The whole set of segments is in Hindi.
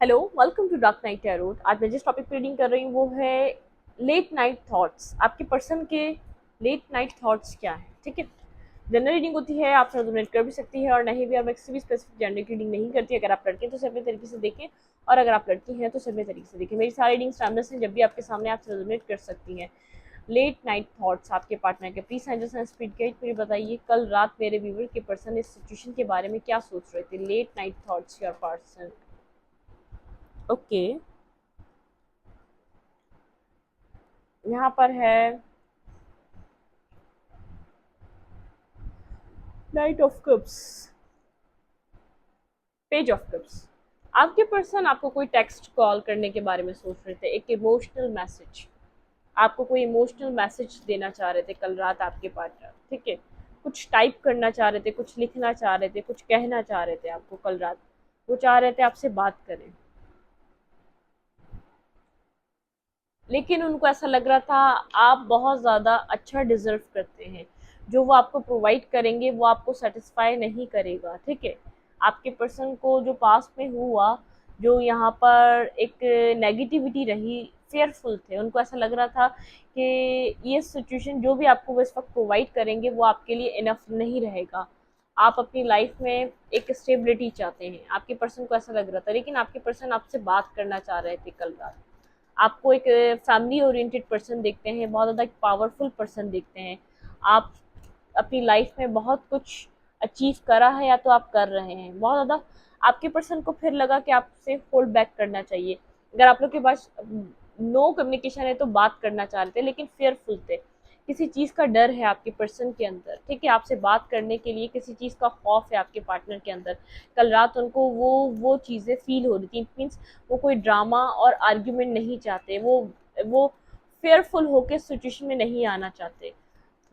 Hello, welcome to dark night tarot. आज मैं जिस टॉपिक पे रीडिंग कर रही हूँ वो है लेट नाइट थॉट्स। आपके पर्सन के लेट नाइट थॉट्स क्या है? ठीक है। जनरल रीडिंग होती है, आप रेजोनेट कर भी सकती है और नहीं भी। और मैं किसी भी स्पेसिफिक जेंडर की रीडिंग नहीं करती। अगर आप लड़के हैं तो सिर्फ अपने तरीके से देखें, और अगर आप लड़की हैं तो सिर्फ अपने तरीके से देखें। मेरी सारी रीडिंग टाइमलेस हैं, जब भी आपके सामने आप रेजोनेट कर सकती हैं। लेट नाइट थॉट्स आपके पार्टनर के। Please angels and spirit guide मुझे बताइए, कल रात मेरे व्यूअर के पर्सन इस सिचुएशन के बारे में क्या सोच रहे थे? Late night thoughts your person. Okay, यहाँ पर है knight of cups, page of cups. आपके पर्सन आपको कोई टेक्स्ट कॉल करने के बारे में सोच रहे थे, एक इमोशनल मैसेज। आपको कोई इमोशनल मैसेज देना चाह रहे थे कल रात आपके पार्टनर। ठीक है, कुछ टाइप करना चाह रहे थे, कुछ लिखना चाह रहे थे, कुछ कहना चाह रहे थे आपको कल रात। वो चाह रहे थे आपसे बात करें, लेकिन उनको ऐसा लग रहा था आप बहुत ज़्यादा अच्छा डिजर्व करते हैं। जो वो आपको प्रोवाइड करेंगे वो आपको सेटिस्फाई नहीं करेगा। ठीक है, आपके पर्सन को जो पास्ट में हुआ, जो यहाँ पर एक नेगेटिविटी रही, फेयरफुल थे। उनको ऐसा लग रहा था कि ये सिचुएशन जो भी आपको वो इस वक्त प्रोवाइड करेंगे वो आपके लिए इनफ नहीं रहेगा। आप अपनी लाइफ में एक स्टेबिलिटी चाहते हैं, आपके पर्सन को ऐसा लग रहा था। लेकिन आपके पर्सन आपसे बात करना चाह रहे थे कल रात। आपको एक फैमिली ओरिएंटेड पर्सन देखते हैं, बहुत ज़्यादा एक पावरफुल पर्सन देखते हैं। आप अपनी लाइफ में बहुत कुछ अचीव करा है या तो आप कर रहे हैं बहुत ज़्यादा। आपके पर्सन को फिर लगा कि आपसे होल्ड बैक करना चाहिए। अगर आप लोग के पास नो कम्युनिकेशन है तो बात करना चाह रहे थे, लेकिन फेयरफुल थे। किसी चीज़ का डर है आपके पर्सन के अंदर। ठीक है, आपसे बात करने के लिए किसी चीज़ का खौफ है आपके पार्टनर के अंदर। कल रात उनको वो चीज़ें फील हो रही थी। मीन्स वो कोई ड्रामा और आर्ग्यूमेंट नहीं चाहते। वो फेयरफुल होकर सिचुएशन में नहीं आना चाहते।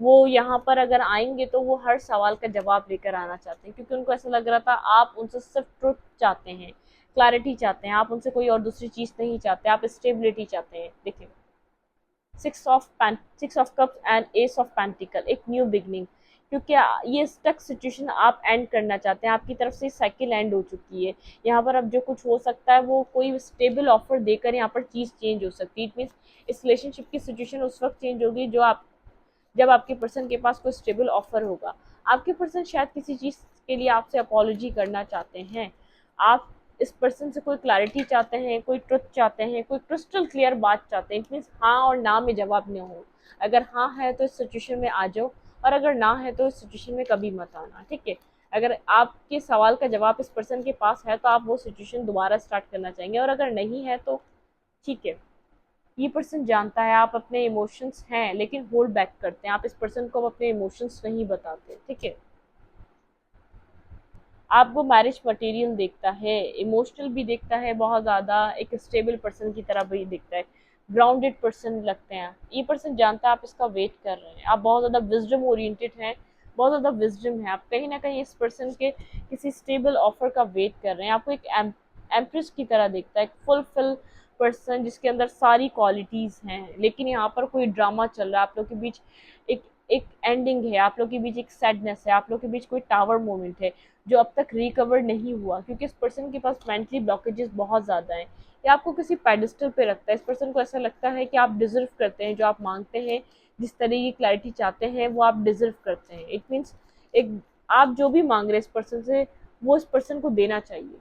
वो यहाँ पर अगर आएंगे तो वो हर सवाल का जवाब लेकर आना चाहते हैं, क्योंकि उनको ऐसा लग रहा था आप उनसे सिर्फ ट्रुथ चाहते हैं, क्लैरिटी चाहते हैं। आप उनसे कोई और दूसरी चीज़ नहीं चाहते, आप स्टेबिलिटी चाहते हैं। देखिए, six of cups and S of pentacle, एक न्यू बिगनिंग। क्योंकि ये स्टक सिचुएशन आप एंड करना चाहते हैं। आपकी तरफ से साइकिल एंड हो चुकी है। यहाँ पर अब जो कुछ हो सकता है वो कोई स्टेबल ऑफर देकर यहाँ पर चीज़ चेंज हो सकती है। इट मीन्स इस रिलेशनशिप की सिचुएशन उस वक्त चेंज होगी जो आप जब आपके पर्सन के पास कोई स्टेबल ऑफर होगा। आपके पर्सन शायद किसी चीज़ के लिए आपसे अपॉलॉजी करना चाहते हैं। आप इस पर्सन से कोई क्लैरिटी चाहते हैं, कोई ट्रुथ चाहते हैं, कोई क्रिस्टल क्लियर बात चाहते हैं। इट मीन्स हाँ और ना में जवाब न हो। अगर हाँ है तो इस सिचुएशन में आ जाओ, और अगर ना है तो इस सिचुएशन में कभी मत आना। ठीक है, अगर आपके सवाल का जवाब इस पर्सन के पास है तो आप वो सिचुएशन दोबारा स्टार्ट करना चाहेंगे, और अगर नहीं है तो ठीक है। ये पर्सन जानता है आप अपने इमोशंस हैं, लेकिन होल्ड बैक करते हैं। आप इस पर्सन को अपने इमोशंस नहीं बताते। ठीक है, आपको मैरिज मटेरियल देखता है, इमोशनल भी देखता है, बहुत ज़्यादा एक स्टेबल पर्सन की तरह भी दिखता है। ग्राउंडेड पर्सन लगते हैं। ये पर्सन जानता है आप इसका वेट कर रहे हैं। आप बहुत ज़्यादा विजडम ओरिएंटेड हैं, बहुत ज़्यादा विजडम है। आप कहीं ना कहीं इस पर्सन के किसी स्टेबल ऑफर का वेट कर रहे हैं। आपको एक एम्प्रेस की तरह देखता है, एक फुलफिल पर्सन जिसके अंदर सारी क्वालिटीज़ हैं। लेकिन यहाँ पर कोई ड्रामा चल रहा है आप लोग के बीच। एक एक एंडिंग है, आप लोग के बीच एक सैडनेस है, आप लोग के बीच कोई टावर मोमेंट है जो अब तक रिकवर नहीं हुआ, क्योंकि इस पर्सन के पास मेंटली ब्लॉकेजेस बहुत ज़्यादा हैं। या आपको किसी पेडिस्टल पे रखता है। इस पर्सन को ऐसा लगता है कि आप डिजर्व करते हैं, जो आप मांगते हैं, जिस तरह की क्लैरिटी चाहते हैं वो आप डिजर्व करते हैं। इट मीन्स एक आप जो भी मांग रहे हैं इस पर्सन से, वो इस पर्सन को देना चाहिए।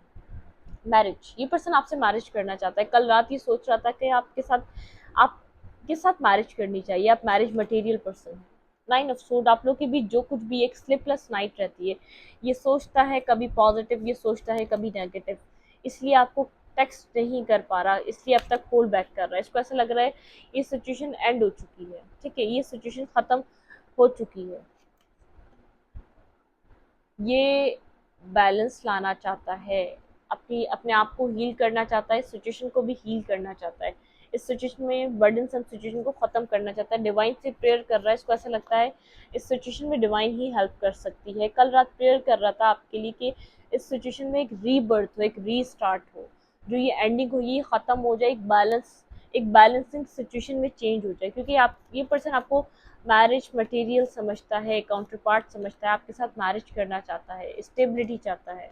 मैरिज, ये पर्सन आपसे मैरिज करना चाहता है। कल रात ये सोच रहा था कि आपके साथ मैरिज करनी चाहिए। आप मैरिज मटेरियल पर्सन है। नाइन ऑफ सोड, आप लोग के बीच जो कुछ भी एक स्लिपलेस नाइट रहती है। ये सोचता है कभी पॉजिटिव, ये सोचता है कभी नेगेटिव। इसलिए आपको टेक्स्ट नहीं कर पा रहा, इसलिए अब तक होल्ड बैक कर रहा है। इसको ऐसा लग रहा है ये सिचुएशन एंड हो चुकी है। ठीक है, ये सिचुएशन खत्म हो चुकी है। ये बैलेंस लाना चाहता है, अपनी अपने आप को हील करना चाहता है, इस सिचुएशन को भी हील करना चाहता है। इस सिचुएशन में बर्डनसम सिचुएशन को ख़त्म करना चाहता है। डिवाइन से प्रेयर कर रहा है। इसको ऐसा लगता है इस सिचुएशन में डिवाइन ही हेल्प कर सकती है। कल रात प्रेयर कर रहा था आपके लिए कि इस सिचुएशन में एक रीबर्थ हो, एक रीस्टार्ट हो, जो ये एंडिंग हो ये ख़त्म हो जाए, एक बैलेंसिंग सिचुएशन में चेंज हो जाए। क्योंकि आप ये पर्सन आपको मैरिज मटेरियल समझता है, काउंटर पार्ट समझता है, आपके साथ मैरिज करना चाहता है, स्टेबिलिटी चाहता है।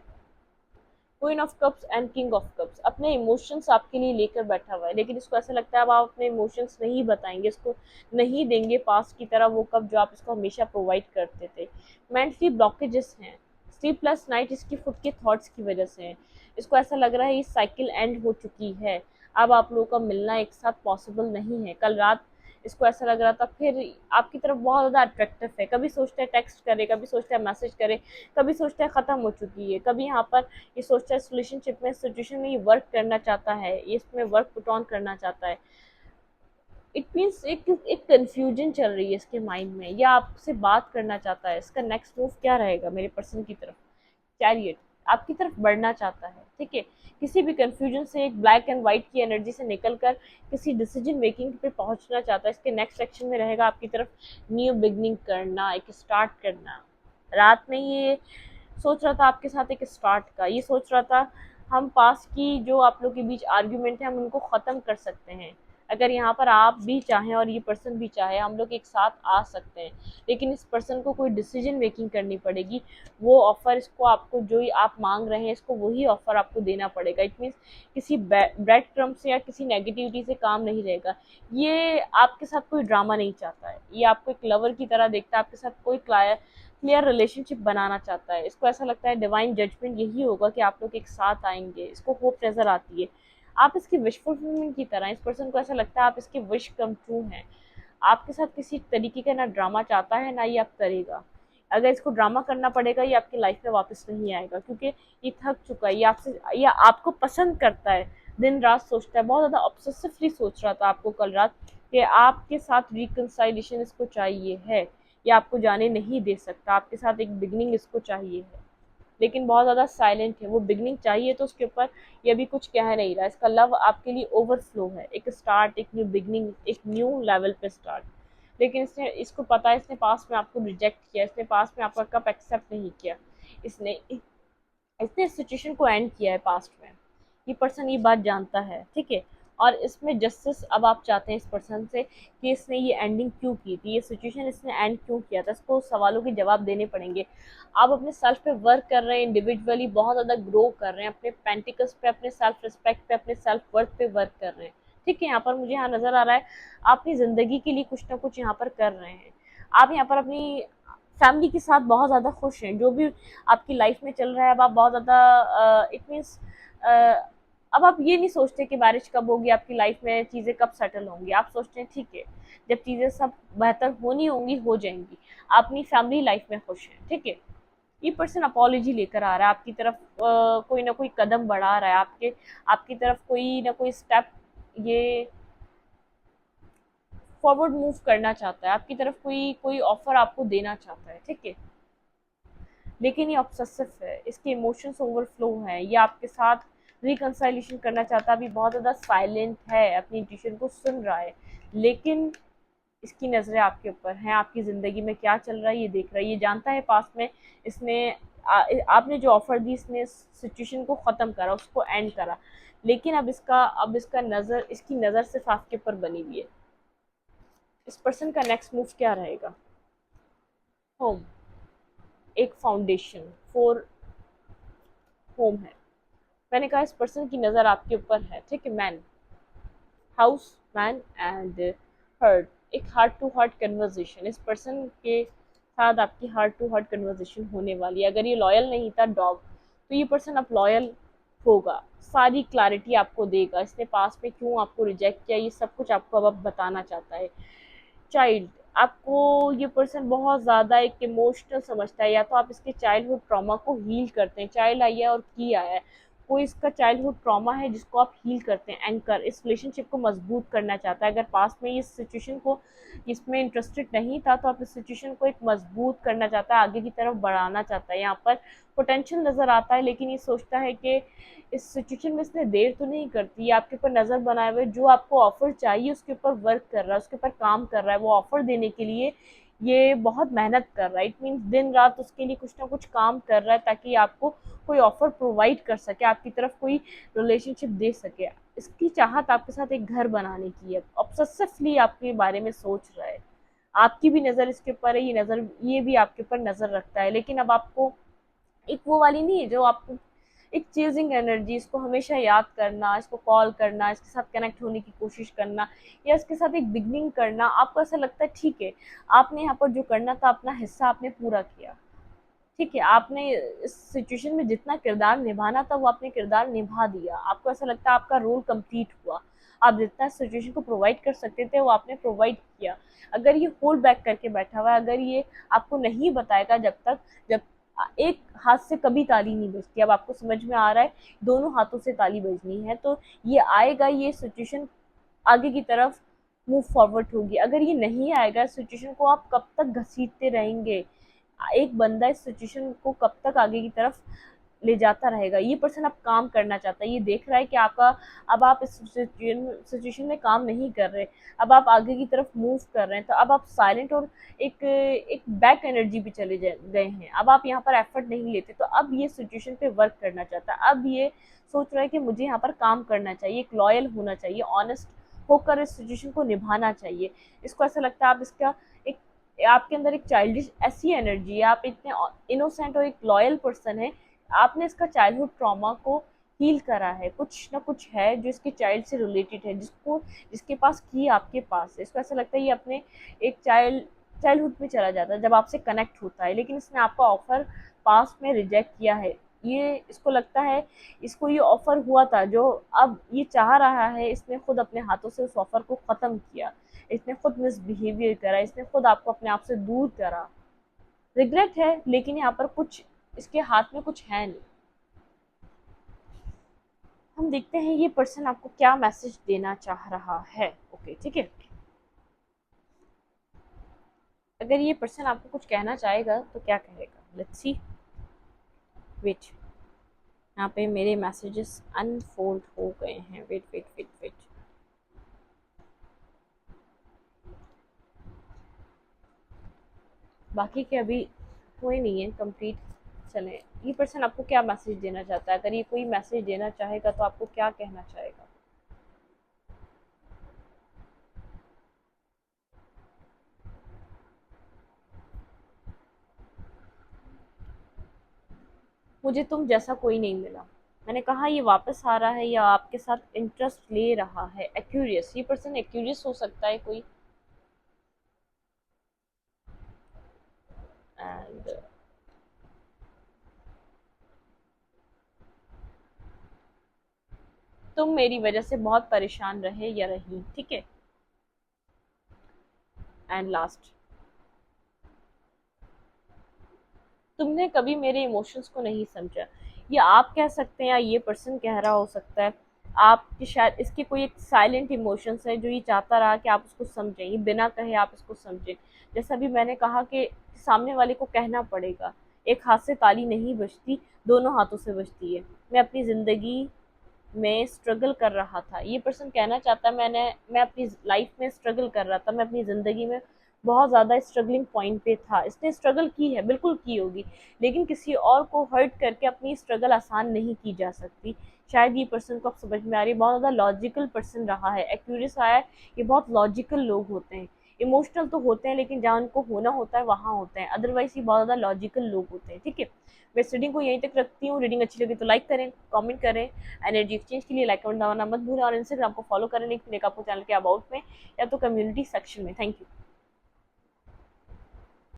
Queen of cups and king of cups, अपने इमोशंस आपके लिए लेकर बैठा हुआ है, लेकिन इसको ऐसा लगता है अब आप अपने इमोशंस नहीं बताएंगे, इसको नहीं देंगे पास की तरह वो कप जो आप इसको हमेशा प्रोवाइड करते थे। मेंटली ब्लॉकेजेस हैं, स्लीपलेस नाइट इसकी खुद के थॉट्स की वजह से है। इसको ऐसा लग रहा है ये साइकिल एंड हो चुकी है, अब आप लोगों का मिलना एक साथ पॉसिबल नहीं है। कल रात इसको ऐसा लग रहा था, फिर आपकी तरफ बहुत ज़्यादा अट्रैक्टिव है, कभी सोचते हैं टेक्स्ट करे, कभी सोचते हैं मैसेज करे, कभी सोचते हैं ख़त्म हो चुकी है, कभी यहाँ पर ये सोचता है रिलेशनशिप में सिचुएशन में ये वर्क करना चाहता है, ये इसमें वर्क पुट ऑन करना चाहता है। इट मीन्स एक कंफ्यूजन चल रही है इसके माइंड में, या आपसे बात करना चाहता है, इसका नेक्स्ट मूव क्या रहेगा मेरे पर्सन की तरफ। चैरियट आपकी तरफ बढ़ना चाहता है, ठीक है, किसी भी कंफ्यूजन से एक ब्लैक एंड व्हाइट की एनर्जी से निकलकर किसी डिसीजन मेकिंग पे पहुंचना चाहता है। इसके नेक्स्ट सेक्शन में रहेगा आपकी तरफ न्यू बिगनिंग करना, एक स्टार्ट करना। रात में ये सोच रहा था आपके साथ एक स्टार्ट का, ये सोच रहा था हम पास की जो आप लोग के बीच आर्ग्यूमेंट है हम उनको ख़त्म कर सकते हैं, अगर यहाँ पर आप भी चाहें और ये पर्सन भी चाहे हम लोग एक साथ आ सकते हैं। लेकिन इस पर्सन को कोई डिसीजन मेकिंग करनी पड़ेगी, वो ऑफ़र इसको आपको जो ही आप मांग रहे हैं इसको वही ऑफ़र आपको देना पड़ेगा। इट मीन्स किसी ब्रेड क्रम्ब से या किसी नेगेटिविटी से काम नहीं रहेगा। ये आपके साथ कोई ड्रामा नहीं चाहता है, ये आपको एक लवर की तरह देखता है, आपके साथ कोई क्लियर रिलेशनशिप बनाना चाहता है। इसको ऐसा लगता है डिवाइन जजमेंट यही होगा कि आप लोग एक साथ आएंगे, इसको होप नज़र आती है। आप इसकी विश फुलफिलमेंट की तरह, इस पर्सन को ऐसा लगता है आप इसके विश कम ट्रू हैं। आपके साथ किसी तरीके का ना ड्रामा चाहता है ना ये आप करेगा। अगर इसको ड्रामा करना पड़ेगा ये आपकी लाइफ में वापस नहीं आएगा, क्योंकि ये थक चुका है, ये आपसे, ये आपको पसंद करता है, दिन रात सोचता है, बहुत ज़्यादा ऑब्सेसिवली सोच रहा था आपको कल रात कि आपके साथ रिकंसाइलेशन इसको चाहिए है, ये आपको जाने नहीं दे सकता, आपके साथ एक बिगनिंग इसको चाहिए है, लेकिन बहुत ज़्यादा साइलेंट है। वो बिगनिंग चाहिए तो उसके ऊपर ये अभी कुछ कह नहीं रहा। इसका लव आपके लिए ओवरफ्लो है, एक स्टार्ट, एक न्यू बिगनिंग, एक न्यू लेवल पे स्टार्ट। लेकिन इसने, इसको पता है इसने पास्ट में आपको रिजेक्ट किया, इसने पास्ट में आपका कप एक्सेप्ट नहीं किया, इसने इसने इस सिचुएशन को एंड किया है पास्ट में। ये पर्सन ये बात जानता है, ठीक है, और इसमें जस्टिस अब आप चाहते हैं इस पर्सन से कि इसने ये एंडिंग क्यों की थी, ये सिचुएशन इसने एंड क्यों किया था, इसको सवालों के जवाब देने पड़ेंगे। आप अपने सेल्फ पे वर्क कर रहे हैं, इंडिविजुअली बहुत ज़्यादा ग्रो कर रहे हैं, अपने पेंटिकल्स पे, अपने सेल्फ रिस्पेक्ट पे, अपने सेल्फ वर्थ पे वर्क कर रहे हैं, ठीक है। यहाँ पर मुझे यहाँ नज़र आ रहा है आप अपनी ज़िंदगी के लिए कुछ ना कुछ यहाँ पर कर रहे हैं। आप यहाँ पर अपनी फैमिली के साथ बहुत ज़्यादा खुश हैं, जो भी आपकी लाइफ में चल रहा है। अब आप बहुत ज़्यादा इट मीन्स अब आप ये नहीं सोचते कि बारिश कब होगी, आपकी लाइफ में चीज़ें कब सेटल होंगी, आप सोचते हैं ठीक है जब चीज़ें सब बेहतर होनी होंगी हो जाएंगी। आप अपनी फैमिली लाइफ में खुश हैं, ठीक है। ये पर्सन अपॉलॉजी लेकर आ रहा है आपकी तरफ, कोई ना कोई कदम बढ़ा रहा है आपकी तरफ, कोई ना कोई स्टेप ये फॉरवर्ड मूव करना चाहता है आपकी तरफ, कोई कोई ऑफर आपको देना चाहता है, ठीक है। लेकिन ये ऑब्सेसिव है, इसके इमोशंस ओवरफ्लो हैं, ये आपके साथ रिकंसाइलेशन करना चाहता है, अभी बहुत ज़्यादा साइलेंट है, अपनी इंट्यूशन को सुन रहा है, लेकिन इसकी नज़रें आपके ऊपर हैं, आपकी ज़िंदगी में क्या चल रहा है ये देख रहा है। ये जानता है पास्ट में इसने आपने जो ऑफ़र दी इसने सिचुएशन को ख़त्म करा, उसको एंड करा, लेकिन इसकी नज़र सिर्फ आपके ऊपर बनी हुई है। इस पर्सन का नेक्स्ट मूव क्या रहेगा। होम एक फाउंडेशन फॉर होम है, मैंने कहा इस पर्सन की नज़र आपके ऊपर है, ठीक है। Man, house, man and hurt, एक हार्ट टू हार्ट कन्वर्जेशन, इस पर्सन के साथ आपकी हार्ट टू हार्ट कन्वर्जेशन होने वाली है। अगर ये लॉयल नहीं था डॉग, तो ये पर्सन अब लॉयल होगा, सारी क्लैरिटी आपको देगा, इसने पास में क्यों आपको रिजेक्ट किया ये सब कुछ आपको अब बताना चाहता है। चाइल्ड, आपको ये पर्सन बहुत ज़्यादा एक इमोशनल समझता है, या तो आप इसके चाइल्डहुड ट्रॉमा को हील करते हैं, चाइल्ड आई है और की आया है, कोई इसका चाइल्डहुड ट्रॉमा है जिसको आप हील करते हैं, एंकर इस रिलेशनशिप को मजबूत करना चाहता है। अगर पास में इस सिचुएशन को इसमें इंटरेस्टेड नहीं था तो आप इस सिचुएशन को एक मजबूत करना चाहता है, आगे की तरफ बढ़ाना चाहता है। यहाँ पर पोटेंशियल नज़र आता है, लेकिन ये सोचता है कि इस सिचुएशन में इसने देर तो नहीं करती, आपके ऊपर नज़र बनाए हुए जो आपको ऑफ़र चाहिए उसके ऊपर वर्क कर रहा है, उसके ऊपर काम कर रहा है, वो ऑफ़र देने के लिए ये बहुत मेहनत कर रहा है। इट मीन्स दिन रात उसके लिए कुछ ना कुछ काम कर रहा है ताकि आपको कोई ऑफ़र प्रोवाइड कर सके, आपकी तरफ कोई रिलेशनशिप दे सके। इसकी चाहत आपके साथ एक घर बनाने की है, ऑब्सेसिवली आपके बारे में सोच रहा है, आपकी भी नज़र इसके ऊपर है, ये भी आपके ऊपर नज़र रखता है। लेकिन अब आपको एक वो वाली नहीं है जो आपको एक चेजिंग एनर्जी, इसको हमेशा याद करना, इसको कॉल करना, इसके साथ कनेक्ट होने की कोशिश करना, या इसके साथ एक बिगनिंग करना। आपको ऐसा लगता है ठीक है, आपने यहाँ पर जो करना था अपना हिस्सा आपने पूरा किया, ठीक है, आपने इस सिचुएशन में जितना किरदार निभाना था वो आपने किरदार निभा दिया, आपको ऐसा लगता है आपका रोल कंप्लीट हुआ, आप जितना सिचुएशन को प्रोवाइड कर सकते थे वो आपने प्रोवाइड किया। अगर ये होल्ड बैक करके बैठा हुआ है, अगर ये आपको नहीं बताएगा जब एक हाथ से कभी ताली नहीं बजती, अब आपको समझ में आ रहा है दोनों हाथों से ताली बजनी है, तो ये आएगा, ये सिचुएशन आगे की तरफ मूव फॉरवर्ड होगी। अगर ये नहीं आएगा, सिचुएशन को आप कब तक घसीटते रहेंगे, एक बंदा इस सिचुएशन को कब तक आगे की तरफ ले जाता रहेगा। ये पर्सन अब काम करना चाहता है, ये देख रहा है कि आपका अब आप इस सिचुएशन में काम नहीं कर रहे, अब आप आगे की तरफ मूव कर रहे हैं, तो अब आप साइलेंट और एक एक बैक एनर्जी पे चले गए हैं, अब आप यहाँ पर एफर्ट नहीं लेते, तो अब ये सिचुएशन पे वर्क करना चाहता है, अब ये सोच रहा है कि मुझे यहाँ पर काम करना चाहिए, एक लॉयल होना चाहिए, ऑनेस्ट होकर इस सिचुएशन को निभाना चाहिए। इसको ऐसा लगता है आप इसका एक आपके अंदर एक चाइल्डिश ऐसी एनर्जी है, आप इतने इनोसेंट और एक लॉयल पर्सन है, आपने इसका चाइल्डहुड ट्रॉमा को हील करा है, कुछ ना कुछ है जो इसके चाइल्ड से रिलेटेड है, जिसके पास की आपके पास है। इसको ऐसा लगता है ये अपने एक चाइल्डहुड में चला जाता है जब आपसे कनेक्ट होता है, लेकिन इसने आपका ऑफर पास्ट में रिजेक्ट किया है। ये इसको लगता है इसको ये ऑफर हुआ था जो अब ये चाह रहा है, इसने खुद अपने हाथों से उस ऑफर को खत्म किया, इसने खुद मिसबिहेवियर करा, इसने खुद आपको अपने आप से दूर करा। रिग्रेट है, लेकिन यहाँ पर कुछ इसके हाथ में कुछ है नहीं। हम देखते हैं ये पर्सन आपको क्या मैसेज देना चाह रहा है। ओके, ठीक है, अगर ये पर्सन आपको कुछ कहना चाहेगा तो क्या कहेगा, लेट्स सी। वेट, यहाँ पे मेरे मैसेजेस अनफोल्ड हो गए हैं, वेट वेट वेट वेट। बाकी के अभी हुए नहीं है कंप्लीट। चलें, ये पर्सन आपको क्या मैसेज देना चाहता है, अगर ये कोई मैसेज देना चाहेगा तो आपको क्या कहना चाहेगा। मुझे तुम जैसा कोई नहीं मिला, मैंने कहा ये वापस आ रहा है या आपके साथ इंटरेस्ट ले रहा है। एक्यूरियस, ये पर्सन एक्यूरियस हो सकता है कोई, एंड तुम मेरी वजह से बहुत परेशान रहे या रही, ठीक है। एंड लास्ट, तुमने कभी मेरे इमोशंस को नहीं समझा। ये आप कह सकते हैं या ये पर्सन कह रहा हो सकता है, आपके शायद इसके कोई एक साइलेंट इमोशंस है जो ये चाहता रहा कि आप उसको समझें, ये बिना कहे आप इसको समझें। जैसा भी मैंने कहा कि सामने वाले को कहना पड़ेगा, एक हाथ से ताली नहीं बजती, दोनों हाथों से बजती है। मैं अपनी ज़िंदगी में स्ट्रगल कर रहा था, ये पर्सन कहना चाहता है मैं अपनी लाइफ में स्ट्रगल कर रहा था, मैं अपनी ज़िंदगी में बहुत ज़्यादा स्ट्रगलिंग पॉइंट पे था। इसने स्ट्रगल की है, बिल्कुल की होगी, लेकिन किसी और को हर्ट करके अपनी स्ट्रगल आसान नहीं की जा सकती। शायद ये पर्सन को अब समझ में आ रही है, बहुत ज़्यादा लॉजिकल पर्सन रहा है, एक्यूरियस आया है। ये बहुत लॉजिकल लोग होते हैं, इमोशनल तो होते हैं लेकिन जहाँ उनको होना होता है वहाँ होते हैं, अदरवाइज ये बहुत ज़्यादा लॉजिकल लोग होते हैं, ठीक है। मैं रीडिंग को यहीं तक रखती हूँ। रीडिंग अच्छी लगी तो लाइक करें, कमेंट करें। एनर्जी एक्सचेंज के लिए लाइक कमेंट दबाना मत भूलें, और इंस्टाग्राम को फॉलो करें, लिंक मिलेगा आपको चैनल के अबाउट में या तो कम्युनिटी सेक्शन में। Thank you.